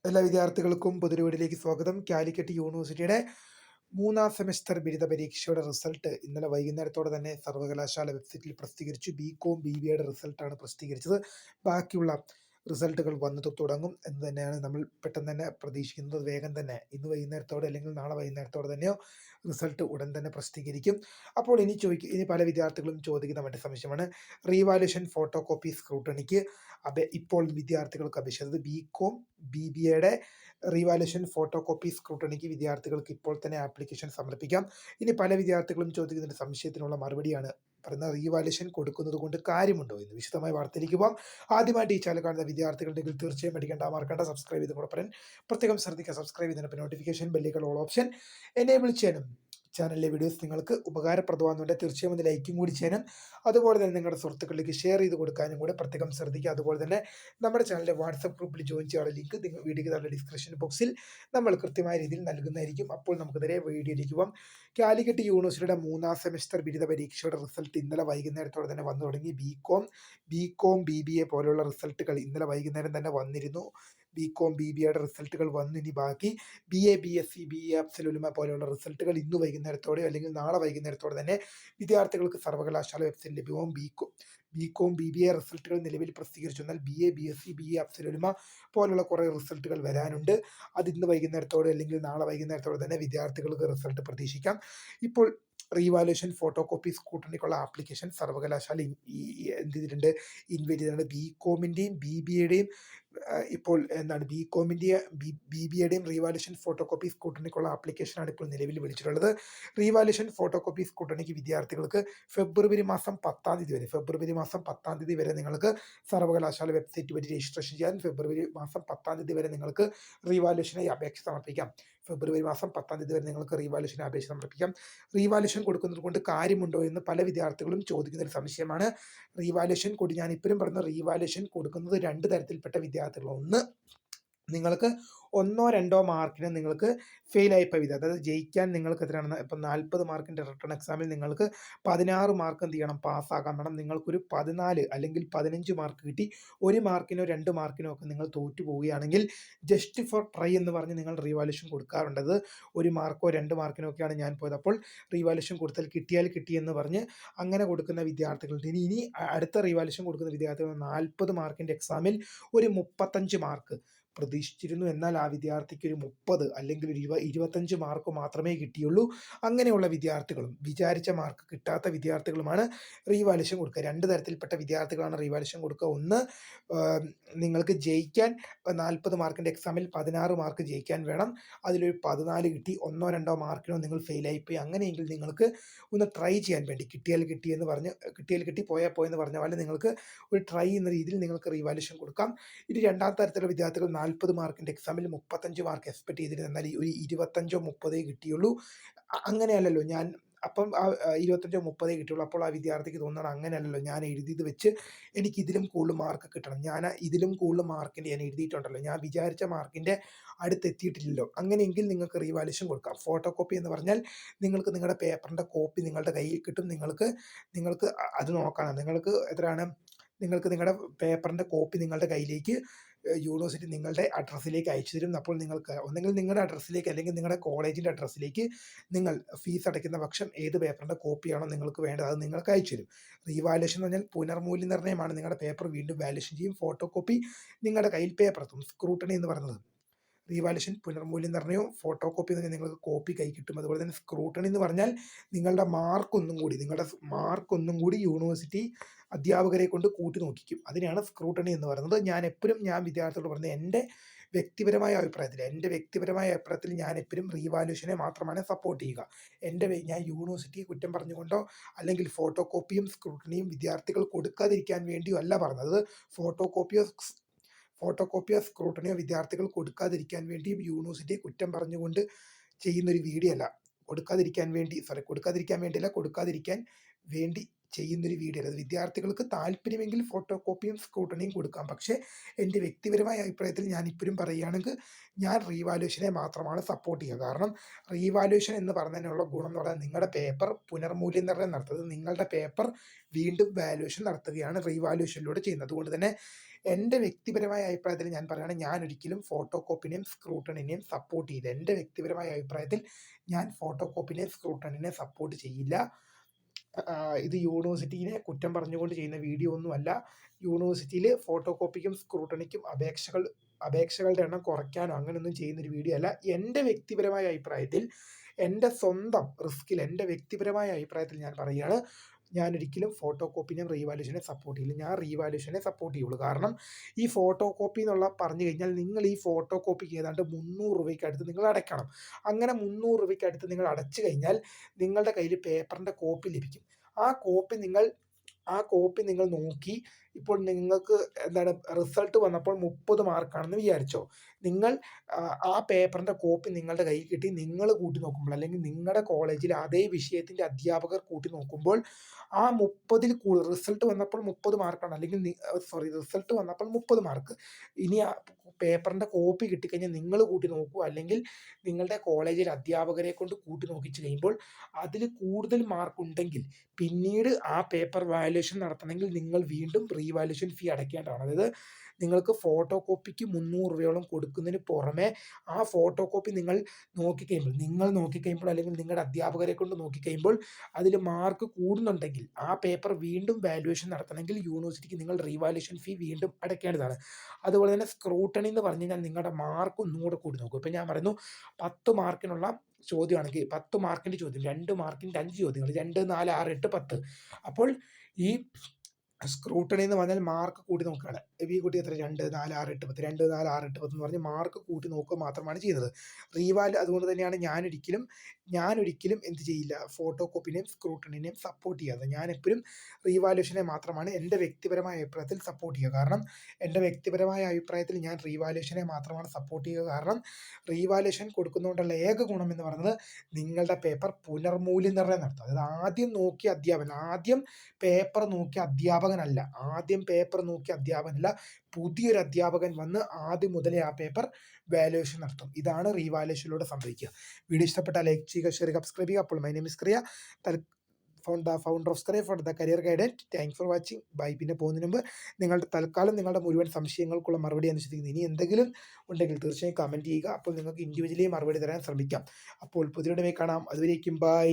എല്ലാ വിദ്യാർത്ഥികൾക്കും പൊതുപരീക്ഷയിലേക്ക് സ്വാഗതം. കാലിക്കറ്റ് യൂണിവേഴ്സിറ്റിയുടെ 3-ാം സെമസ്റ്റർ ബിരുദ പരീക്ഷയുടെ റിസൾട്ട് ഇന്നലെ വൈകുന്നേരത്തോടെ തന്നെ സർവകലാശാല വെബ്സൈറ്റിൽ പ്രസിദ്ധീകരിച്ചു. ബികോം ബിബിഎയുടെ റിസൾട്ടാണ് പ്രസിദ്ധീകരിച്ചത്. ബാക്കിയുള്ള റിസൾട്ടുകൾ വന്നു തുടങ്ങും എന്ന് തന്നെയാണ് നമ്മൾ പെട്ടെന്ന് തന്നെ പ്രതീക്ഷിക്കുന്നത്. വേഗം തന്നെ ഇന്ന് വൈകുന്നേരത്തോടെ അല്ലെങ്കിൽ നാളെ വൈകുന്നേരത്തോടെ തന്നെയോ റിസൾട്ട് ഉടൻ തന്നെ പ്രസിദ്ധീകരിക്കും. അപ്പോൾ ഇനി പല വിദ്യാർത്ഥികളും ചോദിക്കുന്ന മറ്റു സംശയമാണ് റീവാലുവേഷൻ ഫോട്ടോ കോപ്പി സ്ക്രൂട്ടണിക്ക് ഇപ്പോൾ വിദ്യാർത്ഥികൾക്ക് അപേക്ഷിച്ചത് ബികോം ബിബിഎയുടെ റീവാലുവേഷൻ ഫോട്ടോ കോപ്പി സ്ക്രൂട്ടണിക്ക് വിദ്യാർത്ഥികൾക്ക് ഇപ്പോൾ തന്നെ ആപ്ലിക്കേഷൻ സമർപ്പിക്കാം. ഇനി പല വിദ്യാർത്ഥികളും ചോദിക്കുന്ന സംശയത്തിനുള്ള മറുപടിയാണ് പറയുന്നത്, റീവാലുവേഷൻ കൊടുക്കുന്നത് കൊണ്ട് കാര്യമുണ്ടോ എന്ന്. വിശദമായി വാർത്തയിലേക്ക് പോകാം. ആദ്യമായിട്ട് ഈ ചാനൽ കാണുന്ന വിദ്യാർത്ഥികളുണ്ടെങ്കിൽ തീർച്ചയായും പഠിക്കേണ്ട മറക്കേണ്ട സബ്സ്ക്രൈബ് ചെയ്ത് കൂടെ പറയാൻ പ്രത്യേകം ശ്രദ്ധിക്കുക. സബ്സ്ക്രൈബ് ചെയ്തതിനൊപ്പം നോട്ടിഫിക്കേഷൻ ബെല്ലിലുള്ള ഓൾ ഓപ്ഷൻ എനേബിൾ ചെയ്യാനും ചാനലിലെ വീഡിയോസ് നിങ്ങൾക്ക് ഉപകാരപ്രദമാകുന്നുണ്ട്. തീർച്ചയായും ഒന്ന് ലൈക്കും കൂടി ചെയ്യാനും അതുപോലെ തന്നെ നിങ്ങളുടെ സുഹൃത്തുക്കളിലേക്ക് ഷെയർ ചെയ്ത് കൊടുക്കാനും കൂടെ പ്രത്യേകം ശ്രദ്ധിക്കുക. അതുപോലെ തന്നെ നമ്മുടെ ചാനലിലെ വാട്സപ്പ് ഗ്രൂപ്പിൽ ജോയിൻ ചെയ്യാനുള്ള ലിങ്ക് വീഡിയോക്ക് താഴെ ഡിസ്ക്രിപ്ഷൻ ബോക്സിൽ നമ്മൾ കൃത്യമായ രീതിയിൽ നൽകുന്നതായിരിക്കും. അപ്പോൾ നമുക്ക് നേരെ വീഡിയോയിലേക്ക് പോകാം. കാലിക്കറ്റ് യൂണിവേഴ്സിറ്റിയുടെ 3-ാം സെമസ്റ്റർ ബിരുദ പരീക്ഷയുടെ റിസൾട്ട് ഇന്നലെ വൈകുന്നേരത്തോടെ തന്നെ വന്നു തുടങ്ങി. ബികോം ബിബിഎ പോലുള്ള റിസൾട്ടുകൾ ഇന്നലെ വൈകുന്നേരം തന്നെ വന്നിരുന്നു. ബികോം ബിബിഎയുടെ റിസൾട്ടുകൾ വന്നു. ഇനി ബാക്കി BA BSc BA അഫ്സലുലുമ പോലെയുള്ള റിസൾട്ടുകൾ ഇന്ന് വൈകുന്നേരത്തോടെയോ അല്ലെങ്കിൽ നാളെ വൈകുന്നേരത്തോടെ തന്നെ വിദ്യാർത്ഥികൾക്ക് സർവകലാശാല വെബ്സൈറ്റിൽ ലഭ്യമാവും. ബികോം BBA റിസൾട്ടുകൾ നിലവിൽ പ്രസിദ്ധീകരിച്ചു. എന്നാൽ BA BSc BA അഫ്സലുലുമ പോലുള്ള കുറേ റിസൾട്ടുകൾ വരാനുണ്ട്. അത് ഇന്ന് വൈകുന്നേരത്തോടെ അല്ലെങ്കിൽ നാളെ വൈകുന്നേരത്തോടെ തന്നെ വിദ്യാർത്ഥികൾക്ക് റിസൾട്ട് പ്രതീക്ഷിക്കാം. ഇപ്പോൾ റീവാലുവേഷൻ ഫോട്ടോ കോപ്പി സ്ക്രൂട്ടണിക്കുള്ള ആപ്ലിക്കേഷൻ സർവകലാശാല എന്ത് ചെയ്തിട്ടുണ്ട്, ഇൻവൈറ്റ് ചെയ്തിട്ടുണ്ട്. ബികോമിൻ്റെയും BBAയുടെയും ഇപ്പോൾ എന്താണ് BBAയുടെയും റീവാലുവേഷൻ ഫോട്ടോ കോപ്പി സ്ക്രൂട്ടണിക്കുള്ള ആപ്ലിക്കേഷനാണ് ഇപ്പോൾ നിലവിൽ വിളിച്ചിട്ടുള്ളത്. റീവാലുവേഷൻ ഫോട്ടോ കോപ്പി സ്ക്രൂട്ടണിക്ക് വിദ്യാർത്ഥികൾക്ക് ഫെബ്രുവരി മാസം 10-ാം തീയതി വരെ നിങ്ങൾക്ക് സർവകലാശാല വെബ്സൈറ്റ് വഴി രജിസ്ട്രേഷൻ ചെയ്യാൻ ഫെബ്രുവരി മാസം 10-ാം തീയതി വരെ നിങ്ങൾക്ക് റീവാലുവേഷനായി അപേക്ഷ സമർപ്പിക്കാം. ഫെബ്രുവരി മാസം 10-ാം തീയതി വരെ നിങ്ങൾക്ക് റീവാലുവേഷന് അപേക്ഷ സമർപ്പിക്കാം. റീവാലുവേഷൻ കൊടുക്കുന്നത് കൊണ്ട് കാര്യമുണ്ടോ എന്ന് പല വിദ്യാർത്ഥികളും ചോദിക്കുന്ന ഒരു സംശയമാണ്. റീവാലുവേഷൻ ഞാൻ ഇപ്പോഴും പറഞ്ഞ റീവാലുവേഷൻ കൊടുക്കുന്നത് രണ്ട് തരത്തിൽപ്പെട്ട വിദ്യാർത്ഥികൾ. ഒന്ന്, നിങ്ങൾക്ക് 1-2 മാർക്കിന് നിങ്ങൾക്ക് ഫെയിലായിപ്പോയ വിദ്യാർത്ഥി, അതായത് ജയിക്കാൻ നിങ്ങൾക്ക് എത്രയാണെന്ന് ഇപ്പം 40 മാർക്കിൻ്റെ റിട്ടേൺ എക്സാമിൽ നിങ്ങൾക്ക് 16 മാർക്ക് എന്ത് ചെയ്യണം, പാസ്സാകാൻ വേണം. നിങ്ങൾക്കൊരു 14 അല്ലെങ്കിൽ 15 മാർക്ക് കിട്ടി 1 മാർക്കിനോ 2 മാർക്കിനോ ഒക്കെ നിങ്ങൾ തോറ്റു പോവുകയാണെങ്കിൽ ജസ്റ്റ് ഫോർ ട്രൈ എന്ന് പറഞ്ഞ് നിങ്ങൾ റീവാലുവേഷൻ കൊടുക്കാറുണ്ടത്. 1 മാർക്കോ 2 മാർക്കിനോ ഒക്കെയാണ് ഞാൻ പോയത്. അപ്പോൾ റീവാലുവേഷൻ കൊടുത്താൽ കിട്ടിയാൽ കിട്ടിയെന്ന് പറഞ്ഞ് അങ്ങനെ കൊടുക്കുന്ന വിദ്യാർത്ഥികളുണ്ട്. ഇനി അടുത്ത റീവാലുവേഷൻ കൊടുക്കുന്ന വിദ്യാർത്ഥികൾ 40 മാർക്കിൻ്റെ എക്സാമിൽ ഒരു 35 മാർക്ക് പ്രതീക്ഷിച്ചിരുന്നു. എന്നാൽ ആ വിദ്യാർത്ഥിക്ക് ഒരു 30 അല്ലെങ്കിൽ ഒരു 25 മാർക്ക് മാത്രമേ കിട്ടിയുള്ളൂ. അങ്ങനെയുള്ള വിദ്യാർത്ഥികളും വിചാരിച്ച മാർക്ക് കിട്ടാത്ത വിദ്യാർത്ഥികളുമാണ് റീവാലുവേഷൻ കൊടുക്കുക. രണ്ട് തരത്തിൽപ്പെട്ട വിദ്യാർത്ഥികളാണ് റീവാലുവേഷൻ കൊടുക്കുക. ഒന്ന്, നിങ്ങൾക്ക് ജയിക്കാൻ 40 മാർക്കിൻ്റെ എക്സാമിൽ 16 മാർക്ക് ജയിക്കാൻ വേണം. അതിലൊരു 14 കിട്ടി 1-2 മാർക്കിനോ നിങ്ങൾ ഫെയിലായിപ്പോയി. അങ്ങനെയെങ്കിൽ നിങ്ങൾക്ക് ഒന്ന് ട്രൈ ചെയ്യാൻ വേണ്ടി കിട്ടിയാൽ കിട്ടി പോയാൽ പോയെന്ന് പറഞ്ഞ പോലെ നിങ്ങൾക്ക് ഒരു ട്രൈ എന്ന രീതിയിൽ നിങ്ങൾക്ക് റീവാലുവേഷൻ കൊടുക്കാം. ഇനി രണ്ടാമത്തെ തരത്തിലുള്ള വിദ്യാർത്ഥികൾ 40 മാർക്കിൻ്റെ എക്സാമിൽ 35 മാർക്ക് എക്സ്പെക്ട് ചെയ്തിരുന്നു. എന്നാൽ ഒരു 25-30 കിട്ടിയുള്ളൂ. അങ്ങനെയല്ലല്ലോ ഞാൻ അപ്പം 25-30 കിട്ടിയുള്ളൂ. അപ്പോൾ ആ വിദ്യാർത്ഥിക്ക് തോന്നണം, അങ്ങനെയല്ലല്ലോ ഞാൻ എഴുതിയത് വെച്ച് എനിക്ക് ഇതിലും കൂടുതൽ മാർക്ക് കിട്ടണം, ഞാൻ ഇതിലും കൂടുതൽ മാർക്കിൻ്റെ ഞാൻ എഴുതിയിട്ടുണ്ടല്ലോ, ഞാൻ വിചാരിച്ച മാർക്കിൻ്റെ അടുത്തെത്തിയിട്ടില്ലല്ലോ. അങ്ങനെയെങ്കിൽ നിങ്ങൾക്ക് റീവാലുവേഷൻ കൊടുക്കാം. ഫോട്ടോ കോപ്പി എന്ന് പറഞ്ഞാൽ നിങ്ങൾക്ക് നിങ്ങളുടെ പേപ്പറിൻ്റെ കോപ്പി നിങ്ങളുടെ കയ്യിൽ കിട്ടും. നിങ്ങൾക്ക് അത് നോക്കണം. നിങ്ങൾക്ക് നിങ്ങളുടെ പേപ്പറിൻ്റെ കോപ്പി നിങ്ങളുടെ കയ്യിലേക്ക് യൂണിവേഴ്സിറ്റി നിങ്ങളുടെ അഡ്രസ്സിലേക്ക് അയച്ചു തരും. അപ്പോൾ നിങ്ങൾക്ക് ഒന്നെങ്കിൽ നിങ്ങളുടെ അഡ്രസ്സിലേക്ക് അല്ലെങ്കിൽ നിങ്ങളുടെ കോളേജിൻ്റെ അഡ്രസ്സിലേക്ക് നിങ്ങൾ ഫീസ് അടയ്ക്കുന്ന പക്ഷം ഏത് പേപ്പറിൻ്റെ കോപ്പിയാണോ നിങ്ങൾക്ക് വേണ്ടത് അത് നിങ്ങൾക്ക് അയച്ചു തരും. റീവാലുവേഷൻ എന്ന് പറഞ്ഞാൽ പുനർമൂല്യനിർണ്ണയമാണ്. നിങ്ങളുടെ പേപ്പർ വീണ്ടും വാല്യുവേഷൻ ചെയ്യും. ഫോട്ടോ കോപ്പി നിങ്ങളുടെ കയ്യിൽ പേപ്പർ എത്തും. സ്ക്രൂട്ടണി എന്ന് പറയുന്നത് റീവാലുവേഷൻ, പുനർമൂല്യനിർണ്ണയവും ഫോട്ടോ കോപ്പി എന്ന് പറഞ്ഞാൽ നിങ്ങൾക്ക് കോപ്പി കൈ കിട്ടും. അതുപോലെ തന്നെ സ്ക്രൂട്ടണി എന്ന് പറഞ്ഞാൽ നിങ്ങളുടെ മാർക്ക് ഒന്നും കൂടി യൂണിവേഴ്സിറ്റി അധ്യാപകരെ കൊണ്ട് കൂട്ടി നോക്കിക്കും. അതിനാണ് സ്ക്രൂട്ടണി എന്ന് പറയുന്നത്. ഞാൻ വിദ്യാർത്ഥികളോട് പറയുന്നത് എൻ്റെ വ്യക്തിപരമായ അഭിപ്രായത്തിൽ ഞാൻ എപ്പോഴും റീവാലുവേഷനെ മാത്രമാണ് സപ്പോർട്ട് ചെയ്യുക. ഞാൻ യൂണിവേഴ്സിറ്റിയെ കുറ്റം പറഞ്ഞുകൊണ്ടോ അല്ലെങ്കിൽ ഫോട്ടോ കോപ്പിയും സ്ക്രൂട്ടണിയും വിദ്യാർത്ഥികൾ കൊടുക്കാതിരിക്കാൻ വേണ്ടിയോ അല്ല പറഞ്ഞത്. ഫോട്ടോ കോപ്പിയോ സ്ക്രൂട്ടണിയോ വിദ്യാർത്ഥികൾ കൊടുക്കാതിരിക്കാൻ വേണ്ടിയും യൂണിവേഴ്സിറ്റിയെ കുറ്റം പറഞ്ഞുകൊണ്ട് ചെയ്യുന്നൊരു വീഡിയോ അല്ല. കൊടുക്കാതിരിക്കാൻ വേണ്ടി ചെയ്യുന്നൊരു വീഡിയോ അല്ല. അത് വിദ്യാർത്ഥികൾക്ക് താല്പര്യമെങ്കിൽ ഫോട്ടോ കോപ്പിയും സ്ക്രൂട്ടണിയും കൊടുക്കാം. പക്ഷേ എൻ്റെ വ്യക്തിപരമായ അഭിപ്രായത്തിൽ ഞാൻ ഇപ്പോഴും പറയുകയാണെങ്കിൽ ഞാൻ റീവാലുവേഷനെ മാത്രമാണ് സപ്പോർട്ട് ചെയ്യുക. കാരണം റീവാലുവേഷൻ എന്ന് പറഞ്ഞതിനുള്ള ഗുണം എന്ന് പറഞ്ഞാൽ നിങ്ങളുടെ പേപ്പർ പുനർമൂല്യനിർണ്ണയം നടത്തുന്നത്, നിങ്ങളുടെ പേപ്പർ വീണ്ടും വാല്യുവേഷൻ നടത്തുകയാണ് റീവാലുവേഷനിലൂടെ ചെയ്യുന്നത്. അതുകൊണ്ട് തന്നെ എൻ്റെ വ്യക്തിപരമായ അഭിപ്രായത്തിൽ ഞാൻ പറയുകയാണെങ്കിൽ ഞാൻ ഒരിക്കലും ഫോട്ടോ കോപ്പിനെയും സ്ക്രൂട്ടണിനെയും സപ്പോർട്ട് ചെയ്യില്ല. എൻ്റെ വ്യക്തിപരമായ അഭിപ്രായത്തിൽ ഞാൻ ഫോട്ടോ കോപ്പിനെയും സ്ക്രൂട്ടണിനെ സപ്പോർട്ട് ചെയ്യില്ല. ഇത് യൂണിവേഴ്സിറ്റീനെ കുറ്റം പറഞ്ഞുകൊണ്ട് ചെയ്യുന്ന വീഡിയോ ഒന്നുമല്ല. യൂണിവേഴ്സിറ്റിയിൽ ഫോട്ടോ കോപ്പിക്കും സ്ക്രൂട്ടണിക്കും അപേക്ഷകളുടെ എണ്ണം കുറയ്ക്കാനോ അങ്ങനെയൊന്നും ചെയ്യുന്നൊരു വീഡിയോ അല്ല. എൻ്റെ വ്യക്തിപരമായ അഭിപ്രായത്തിൽ, എൻ്റെ സ്വന്തം റിസ്കിൽ, എൻ്റെ വ്യക്തിപരമായ അഭിപ്രായത്തിൽ ഞാൻ പറയുകയാണ്, ഞാനൊരിക്കലും ഫോട്ടോ കോപ്പിനെയും റീവാലുവേഷനെ സപ്പോർട്ട് ചെയ്യില്ല. ഞാൻ റീവാലുവേഷനെ സപ്പോർട്ട് ചെയ്യുള്ളൂ. കാരണം ഈ ഫോട്ടോ കോപ്പി എന്നുള്ള പറഞ്ഞു കഴിഞ്ഞാൽ നിങ്ങൾ ഈ ഫോട്ടോ കോപ്പിക്ക് ഏതാണ്ട് 300 രൂപയ്ക്ക് അടുത്ത് നിങ്ങൾ അടയ്ക്കണം. അങ്ങനെ 300 രൂപയ്ക്ക് അടുത്ത് നിങ്ങൾ അടച്ചു കഴിഞ്ഞാൽ നിങ്ങളുടെ കയ്യിൽ പേപ്പറിൻ്റെ കോപ്പി ലഭിക്കും. ആ കോപ്പി നിങ്ങൾ നോക്കി, ഇപ്പോൾ നിങ്ങൾക്ക് എന്താണ് റിസൾട്ട് വന്നപ്പോൾ 30 മാർക്കാണെന്ന് വിചാരിച്ചോ. നിങ്ങൾ ആ പേപ്പറിൻ്റെ കോപ്പി നിങ്ങളുടെ കയ്യിൽ കിട്ടി നിങ്ങൾ കൂട്ടി നോക്കുമ്പോൾ, അല്ലെങ്കിൽ നിങ്ങളുടെ കോളേജിൽ അതേ വിഷയത്തിൻ്റെ അധ്യാപകർ കൂട്ടി നോക്കുമ്പോൾ ആ 30ൽ റിസൾട്ട് വന്നപ്പോൾ 30 മാർക്കാണ്, അല്ലെങ്കിൽ റിസൾട്ട് വന്നപ്പോൾ 30 മാർക്ക്. ഇനി ആ പേപ്പറിൻ്റെ കോപ്പി കിട്ടിക്കഴിഞ്ഞാൽ നിങ്ങൾ കൂട്ടി നോക്കൂ, അല്ലെങ്കിൽ നിങ്ങളുടെ കോളേജിൽ അധ്യാപകരെ കൊണ്ട് കൂട്ടി നോക്കിച്ച് കഴിയുമ്പോൾ അതിൽ കൂടുതൽ മാർക്ക് ഉണ്ടെങ്കിൽ പിന്നീട് ആ പേപ്പർ വാല്യുവേഷൻ നടത്തണമെങ്കിൽ നിങ്ങൾ വീണ്ടും റീവാല്യുവേഷൻ ഫീ അടയ്ക്കേണ്ടതാണ്. അതായത് നിങ്ങൾക്ക് ഫോട്ടോ കോപ്പിക്ക് 300 രൂപയോളം കൊടുക്കുന്നതിന് പുറമെ ആ ഫോട്ടോ കോപ്പി നിങ്ങൾ നോക്കിക്കഴിയുമ്പോൾ അല്ലെങ്കിൽ നിങ്ങളുടെ അധ്യാപകരെ കൊണ്ട് നോക്കിക്കഴിയുമ്പോൾ അതിൽ മാർക്ക് കൂടുന്നുണ്ടെങ്കിൽ ആ പേപ്പർ വീണ്ടും വാല്യുവേഷൻ നടത്തണമെങ്കിൽ യൂണിവേഴ്സിറ്റിക്ക് നിങ്ങൾ റീവാല്യുവേഷൻ ഫീ വീണ്ടും അടയ്ക്കേണ്ടതാണ്. അതുപോലെ തന്നെ സ്ക്രൂട്ടണി എന്ന് പറഞ്ഞു കഴിഞ്ഞാൽ നിങ്ങളുടെ മാർക്ക് ഒന്നുകൂടെ കൂടി നോക്കും. ഇപ്പം ഞാൻ പറയുന്നു 10 മാർക്കിനുള്ള ചോദ്യമാണെങ്കിൽ 10 മാർക്കിൻ്റെ ചോദ്യം, 2 മാർക്കിൻ്റെ 5 ചോദ്യങ്ങൾ, 2, 4, 6, 8, 10. അപ്പോൾ ഈ സ്ക്രൂട്ടണി എന്ന് പറഞ്ഞാൽ മാർക്ക് കൂട്ടി നോക്കുകയാണ്. ഈ കുട്ടി എത്ര 2, 4, 6, 8, 10, 2, 4, 6, 8, 10 എന്ന് പറഞ്ഞ് മാർക്ക് കൂട്ടി നോക്കുക മാത്രമാണ് ചെയ്യുന്നത്. അതുകൊണ്ട് തന്നെയാണ് ഞാനൊരിക്കലും എന്ത് ചെയ്യില്ല, ഫോട്ടോ കോപ്പിനെയും സ്ക്രൂട്ടണിനെയും സപ്പോർട്ട് ചെയ്യാതെ. ഞാൻ എപ്പോഴും റീവാല്യുവേഷനെ മാത്രമാണ് എൻ്റെ വ്യക്തിപരമായ അഭിപ്രായത്തിൽ സപ്പോർട്ട് ചെയ്യുക. കാരണം എൻ്റെ വ്യക്തിപരമായ അഭിപ്രായത്തിൽ ഞാൻ റീവാല്യുവേഷനെ മാത്രമാണ് സപ്പോർട്ട് ചെയ്യുക. കാരണം റീവാല്യുവേഷൻ കൊടുക്കുന്നതുകൊണ്ടുള്ള ഏക ഗുണം എന്ന് പറയുന്നത് നിങ്ങളുടെ പേപ്പർ പുനർമൂല്യനിർണ്ണയം നടത്തും. അതായത് ആദ്യം പേപ്പർ നോക്കിയ അധ്യാപകനല്ല, പുതിയൊരു അധ്യാപകൻ വന്ന് ആദ്യം മുതലേ ആ പേപ്പർ വാല്യുവേഷൻ നടത്തും. ഇതാണ് റീവാല്യുവേഷനിലൂടെ സംഭവിക്കുക. വീഡിയോ ഇഷ്ടപ്പെട്ടാൽ ലൈക്ക് ചെയ്യുക, ഷെയർ ചെയ്യുക, സബ്സ്ക്രൈബ് ചെയ്യുക. അപ്പോൾ my name is Kriya, founder of scry for the career guidance. Thanks for watching. Bye. പിന്നെ പോകുന്നതിന് മുമ്പ് തൽക്കാലം നിങ്ങളുടെ മുഴുവൻ സംശയങ്ങൾക്കുള്ള മറുപടി അനുസരിക്കുന്നത്. ഇനി എന്തെങ്കിലും ഉണ്ടെങ്കിൽ തീർച്ചയായും കമൻറ്റ് ചെയ്യുക. അപ്പോൾ നിങ്ങൾക്ക് ഇൻഡിവിജ്വലി മറുപടി തരാൻ ശ്രമിക്കാം. അപ്പോൾ പുതിയ കാണാം. അതുവരേക്കും ബൈ.